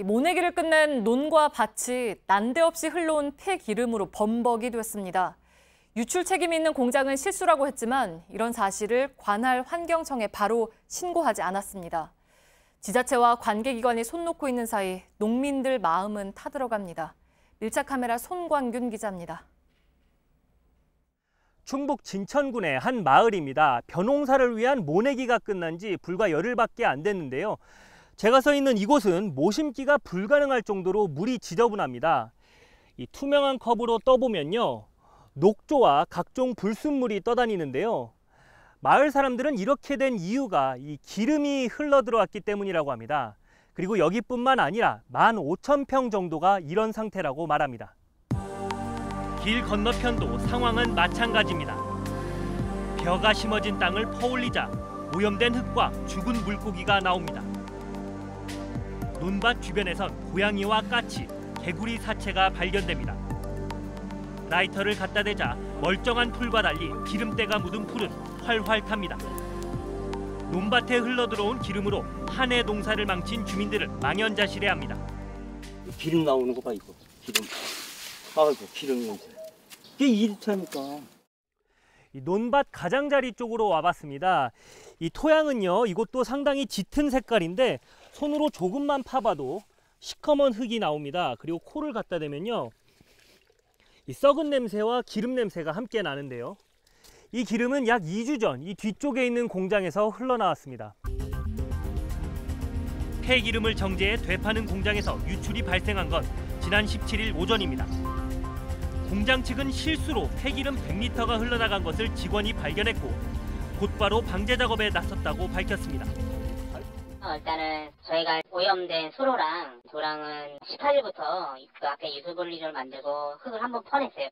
모내기를 끝낸 논과 밭이 난데없이 흘러온 폐기름으로 범벅이 됐습니다. 유출 책임이 있는 공장은 실수라고 했지만 이런 사실을 관할 환경청에 바로 신고하지 않았습니다. 지자체와 관계기관이 손 놓고 있는 사이 농민들 마음은 타들어갑니다. 밀착 카메라 손광균 기자입니다. 충북 진천군의 한 마을입니다. 벼농사를 위한 모내기가 끝난 지 불과 열흘밖에 안 됐는데요. 제가 서 있는 이곳은 모심기가 불가능할 정도로 물이 지저분합니다. 이 투명한 컵으로 떠보면요, 녹조와 각종 불순물이 떠다니는데요. 마을 사람들은 이렇게 된 이유가 이 기름이 흘러들어왔기 때문이라고 합니다. 그리고 여기뿐만 아니라 15,000평 정도가 이런 상태라고 말합니다. 길 건너편도 상황은 마찬가지입니다. 벼가 심어진 땅을 퍼올리자 오염된 흙과 죽은 물고기가 나옵니다. 논밭 주변에선 고양이와 까치, 개구리 사체가 발견됩니다. 라이터를 갖다 대자 멀쩡한 풀과 달리 기름때가 묻은 풀은 활활 탑니다. 논밭에 흘러들어온 기름으로 한 해 농사를 망친 주민들은 망연자실해합니다. 기름 나오는 거 봐, 이거. 기름. 아이고, 기름 냄새. 이게 이렇다니까. 이 논밭 가장자리 쪽으로 와봤습니다. 이 토양은요, 이것도 상당히 짙은 색깔인데 손으로 조금만 파봐도 시커먼 흙이 나옵니다. 그리고 코를 갖다 대면요, 이 썩은 냄새와 기름 냄새가 함께 나는데요. 이 기름은 약 2주 전 이 뒤쪽에 있는 공장에서 흘러나왔습니다. 폐기름을 정제해 되파는 공장에서 유출이 발생한 건 지난 17일 오전입니다. 공장 측은 실수로 폐기름 100리터가 흘러나간 것을 직원이 발견했고 곧바로 방제 작업에 나섰다고 밝혔습니다. 일단은 저희가 오염된 수로랑 조랑은 18일부터 그 앞에 유수분리를 만들고 흙을 한번 퍼냈어요.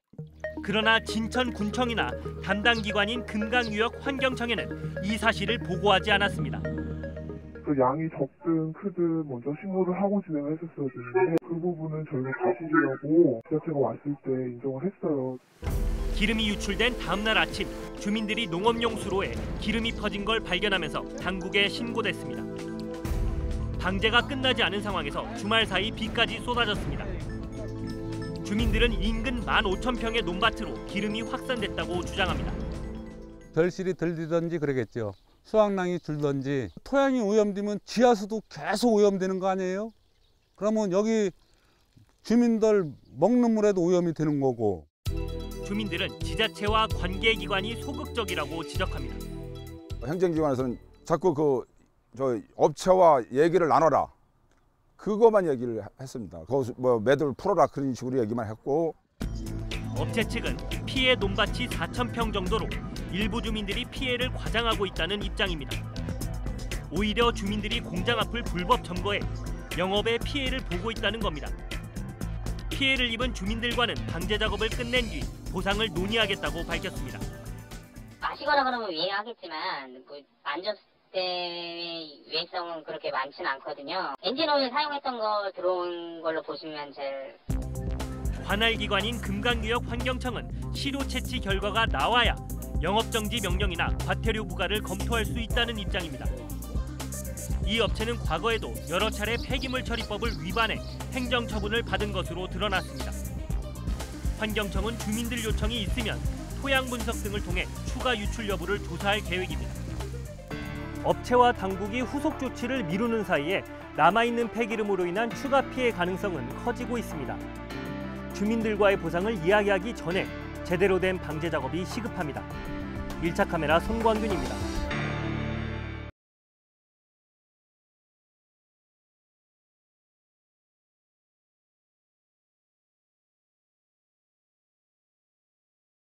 그러나 진천군청이나 담당 기관인 금강유역 환경청에는 이 사실을 보고하지 않았습니다. 그 양이 적든 크든 먼저 신고를 하고 진행을 했었어야 되는데 그 부분은 저희가 가시려고 지자체가 왔을 때 인정을 했어요. 기름이 유출된 다음 날 아침 주민들이 농업용 수로에 기름이 퍼진 걸 발견하면서 당국에 신고됐습니다. 방제가 끝나지 않은 상황에서 주말 사이 비까지 쏟아졌습니다. 주민들은 인근 15,000평의 논밭으로 기름이 확산됐다고 주장합니다. 덜실이 들리든지 그러겠죠. 수확량이 줄든지. 토양이 오염되면 지하수도 계속 오염되는 거 아니에요? 그러면 여기 주민들 먹는 물에도 오염이 되는 거고. 주민들은 지자체와 관계기관이 소극적이라고 지적합니다. 행정기관에서는 자꾸 저 업체와 얘기를 나눠라, 그거만 얘기를 했습니다. 거기서 뭐 매듭을 풀어라 그런 식으로 얘기만 했고. 업체 측은 피해 논밭이 4,000평 정도로 일부 주민들이 피해를 과장하고 있다는 입장입니다. 오히려 주민들이 공장 앞을 불법 점거해 영업에 피해를 보고 있다는 겁니다. 피해를 입은 주민들과는 방제 작업을 끝낸 뒤 보상을 논의하겠다고 밝혔습니다. 마시거나 그러면 이해하겠지만 안전대의 유해성은 그렇게 많지는 않거든요. 엔진오일 사용했던 거 들어온 걸로 보시면 제일. 관할 기관인 금강유역 환경청은 시료 채취 결과가 나와야 영업정지 명령이나 과태료 부과를 검토할 수 있다는 입장입니다. 이 업체는 과거에도 여러 차례 폐기물 처리법을 위반해 행정처분을 받은 것으로 드러났습니다. 환경청은 주민들 요청이 있으면 토양 분석 등을 통해 추가 유출 여부를 조사할 계획입니다. 업체와 당국이 후속 조치를 미루는 사이에 남아있는 폐기름으로 인한 추가 피해 가능성은 커지고 있습니다. 주민들과의 보상을 이야기하기 전에 제대로 된 방제 작업이 시급합니다. 밀착 카메라 손광균입니다.